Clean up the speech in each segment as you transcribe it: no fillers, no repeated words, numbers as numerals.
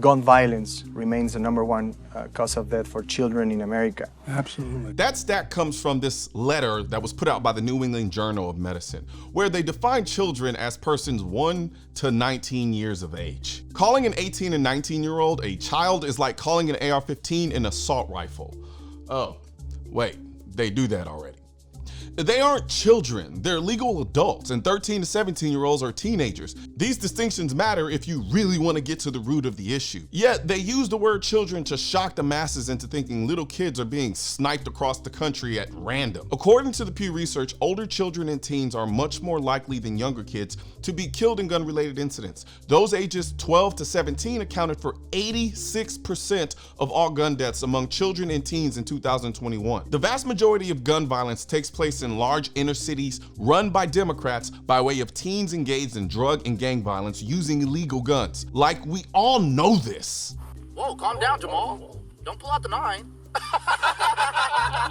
gun violence remains the #1 cause of death for children in America. Absolutely. That stat comes from this letter that was put out by the New England Journal of Medicine, where they define children as persons 1 to 19 years of age. Calling an 18 and 19-year-old a child is like calling an AR-15 an assault rifle. Oh, wait, they do that already. They aren't children, they're legal adults, and 13 to 17-year-olds are teenagers. These distinctions matter if you really want to get to the root of the issue. Yet, they use the word children to shock the masses into thinking little kids are being sniped across the country at random. According to the Pew Research, older children and teens are much more likely than younger kids to be killed in gun-related incidents. Those ages 12 to 17 accounted for 86% of all gun deaths among children and teens in 2021. The vast majority of gun violence takes place in large inner cities run by Democrats by way of teens engaged in drug and gang violence using illegal guns. Like, we all know this. Whoa, calm down, Jamal. Don't pull out the 9.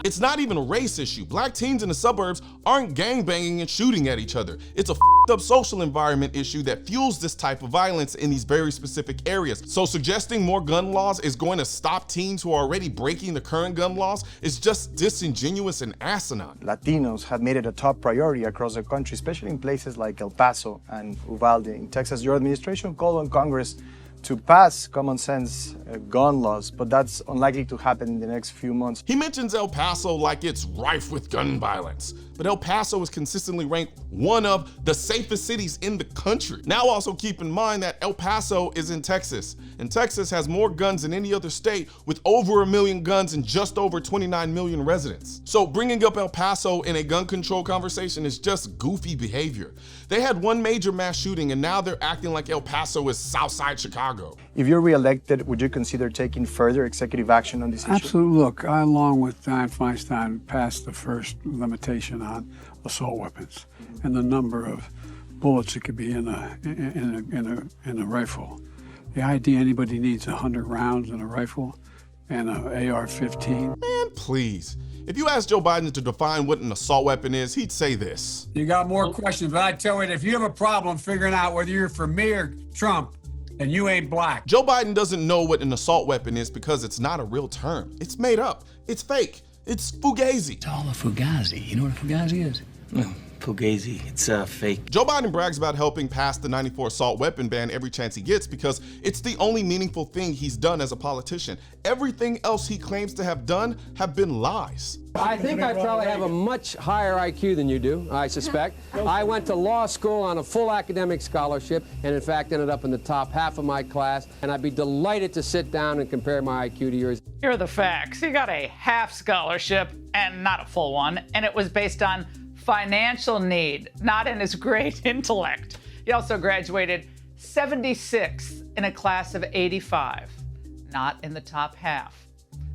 It's not even a race issue. Black teens in the suburbs aren't gangbanging and shooting at each other. It's a f***ed up social environment issue that fuels this type of violence in these very specific areas. So suggesting more gun laws is going to stop teens who are already breaking the current gun laws is just disingenuous and asinine. Latinos have made it a top priority across the country, especially in places like El Paso and Uvalde. In Texas, your administration called on Congress to pass common sense gun laws, but that's unlikely to happen in the next few months. He mentions El Paso like it's rife with gun violence, but El Paso is consistently ranked one of the safest cities in the country. Now also keep in mind that El Paso is in Texas, and Texas has more guns than any other state with over 1 million guns and just over 29 million residents. So bringing up El Paso in a gun control conversation is just goofy behavior. They had one major mass shooting and now they're acting like El Paso is Southside Chicago. If you're reelected, would you consider taking further executive action on this issue? Absolutely. Look, I, along with Dianne Feinstein, passed the first limitation on assault weapons and the number of bullets that could be in a rifle. The idea anybody needs 100 rounds in a rifle and an AR-15. Man, please. If you asked Joe Biden to define what an assault weapon is, he'd say this. You got more questions, but I tell you, if you have a problem figuring out whether you're for me or Trump, and you ain't black. Joe Biden doesn't know what an assault weapon is because it's not a real term. It's made up. It's fake. It's fugazi. It's all a fugazi. You know what a fugazi is? Fugazi, it's fake. Joe Biden brags about helping pass the '94 assault weapon ban every chance he gets because it's the only meaningful thing he's done as a politician. Everything else he claims to have done have been lies. I think I probably have a much higher IQ than you do, I suspect. I went to law school on a full academic scholarship and in fact ended up in the top half of my class, and I'd be delighted to sit down and compare my IQ to yours. Here are the facts. He got a half scholarship and not a full one, and it was based on financial need, not in his great intellect. He also graduated 76th in a class of 85, not in the top half.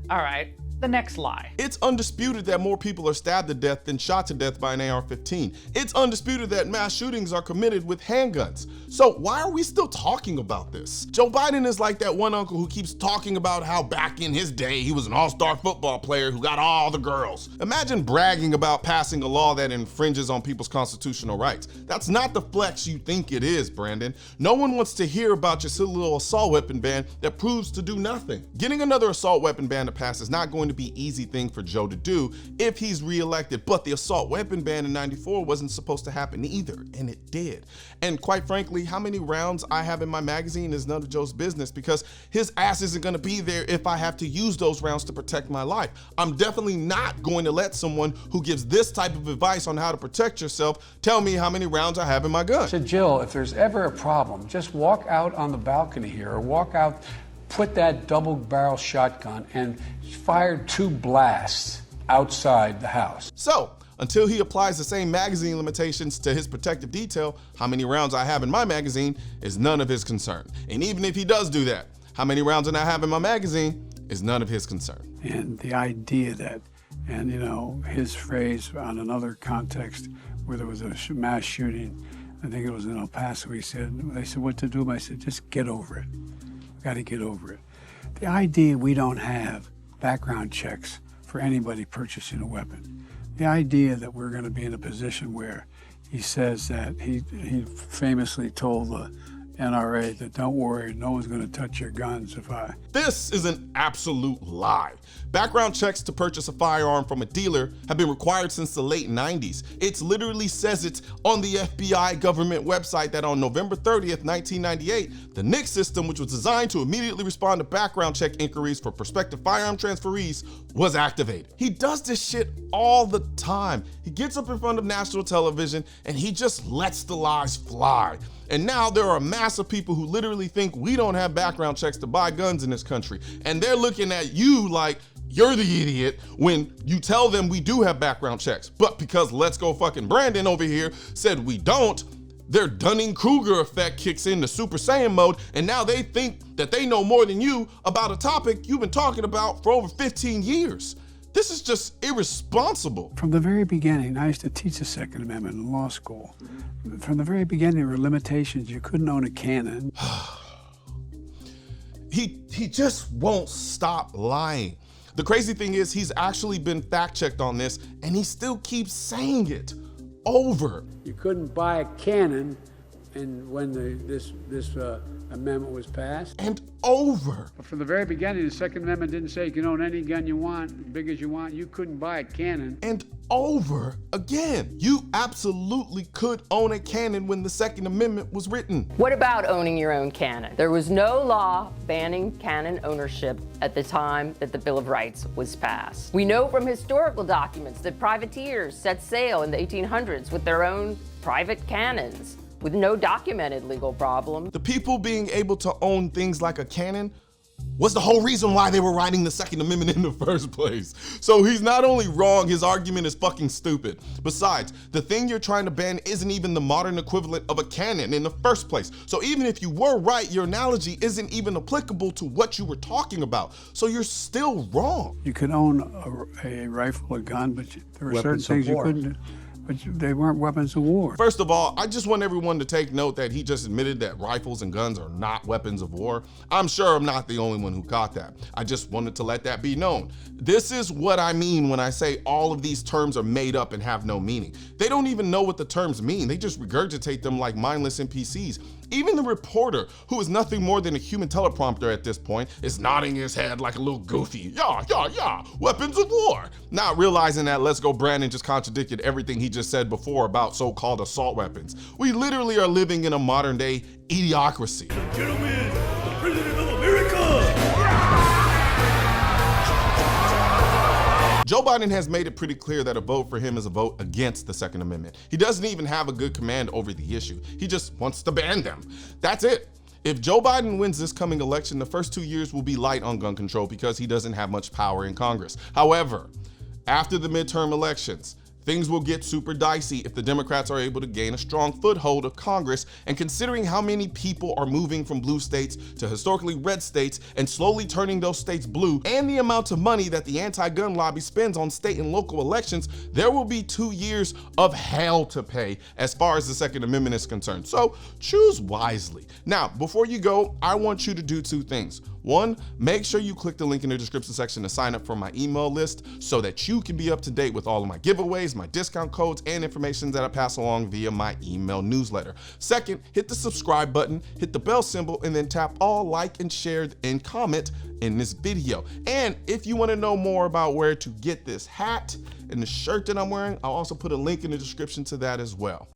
All right, the next lie. It's undisputed that more people are stabbed to death than shot to death by an AR-15. It's undisputed that mass shootings are committed with handguns. So why are we still talking about this? Joe Biden is like that one uncle who keeps talking about how back in his day he was an all-star football player who got all the girls. Imagine bragging about passing a law that infringes on people's constitutional rights. That's not the flex you think it is, Brandon. No one wants to hear about your silly little assault weapon ban that proves to do nothing. Getting another assault weapon ban to pass is not going to be an easy thing for Joe to do if he's reelected, but the assault weapon ban in '94 wasn't supposed to happen either, and it did. And quite frankly, how many rounds I have in my magazine is none of Joe's business because his ass isn't gonna be there if I have to use those rounds to protect my life. I'm definitely not going to let someone who gives this type of advice on how to protect yourself tell me how many rounds I have in my gun. So Jill, if there's ever a problem, just walk out on the balcony here or walk out, put that double-barrel shotgun and fire 2 blasts outside the house. So, until he applies the same magazine limitations to his protective detail, how many rounds I have in my magazine is none of his concern. And even if he does do that, how many rounds I have in my magazine is none of his concern. And the idea that, and you know, his phrase on another context where there was a mass shooting, I think it was in El Paso, they said, what to do? I said, just get over it. Got to get over it. The idea we don't have background checks for anybody purchasing a weapon. The idea that we're going to be in a position where he says that he famously told NRA that don't worry, no one's going to touch your guns if I... This is an absolute lie. Background checks to purchase a firearm from a dealer have been required since the late 90s. It literally says it on the FBI government website that on November 30th, 1998, the NICS system, which was designed to immediately respond to background check inquiries for prospective firearm transferees, was activated. He does this shit all the time. He gets up in front of national television and he just lets the lies fly. And now there are a mass of people who literally think we don't have background checks to buy guns in this country. And they're looking at you like you're the idiot when you tell them we do have background checks. But because Let's Go fucking Brandon over here said we don't, their Dunning-Kruger effect kicks into Super Saiyan mode, and now they think that they know more than you about a topic you've been talking about for over 15 years. This is just irresponsible. From the very beginning, I used to teach the Second Amendment in law school. From the very beginning, there were limitations. You couldn't own a cannon. He just won't stop lying. The crazy thing is he's actually been fact-checked on this, and he still keeps saying it over. You couldn't buy a cannon and when this amendment was passed. And over. But from the very beginning, the Second Amendment didn't say you can own any gun you want, as big as you want. You couldn't buy a cannon. And over again. You absolutely could own a cannon when the Second Amendment was written. What about owning your own cannon? There was no law banning cannon ownership at the time that the Bill of Rights was passed. We know from historical documents that privateers set sail in the 1800s with their own private cannons, with no documented legal problem. The people being able to own things like a cannon was the whole reason why they were writing the Second Amendment in the first place. So he's not only wrong, his argument is fucking stupid. Besides, the thing you're trying to ban isn't even the modern equivalent of a cannon in the first place. So even if you were right, your analogy isn't even applicable to what you were talking about. So you're still wrong. You could own a rifle, a gun, but there were certain things you couldn't do. But they weren't weapons of war. First of all, I just want everyone to take note that he just admitted that rifles and guns are not weapons of war. I'm sure I'm not the only one who caught that. I just wanted to let that be known. This is what I mean when I say all of these terms are made up and have no meaning. They don't even know what the terms mean. They just regurgitate them like mindless NPCs. Even the reporter, who is nothing more than a human teleprompter at this point, is nodding his head like a little goofy. Yeah, weapons of war. Not realizing that Let's Go Brandon just contradicted everything he just said before about so-called assault weapons. We literally are living in a modern day idiocracy. Gentlemen, the President of America! Joe Biden has made it pretty clear that a vote for him is a vote against the Second Amendment. He doesn't even have a good command over the issue. He just wants to ban them. That's it. If Joe Biden wins this coming election, the first 2 years will be light on gun control because he doesn't have much power in Congress. However, after the midterm elections, things will get super dicey if the Democrats are able to gain a strong foothold of Congress, and considering how many people are moving from blue states to historically red states and slowly turning those states blue, and the amount of money that the anti-gun lobby spends on state and local elections, there will be 2 years of hell to pay as far as the Second Amendment is concerned. So choose wisely. Now, before you go, I want you to do 2 things. 1, make sure you click the link in the description section to sign up for my email list so that you can be up to date with all of my giveaways, my discount codes, and information that I pass along via my email newsletter. 2nd, hit the subscribe button, hit the bell symbol, and then tap all like and share and comment in this video. And if you want to know more about where to get this hat and the shirt that I'm wearing, I'll also put a link in the description to that as well.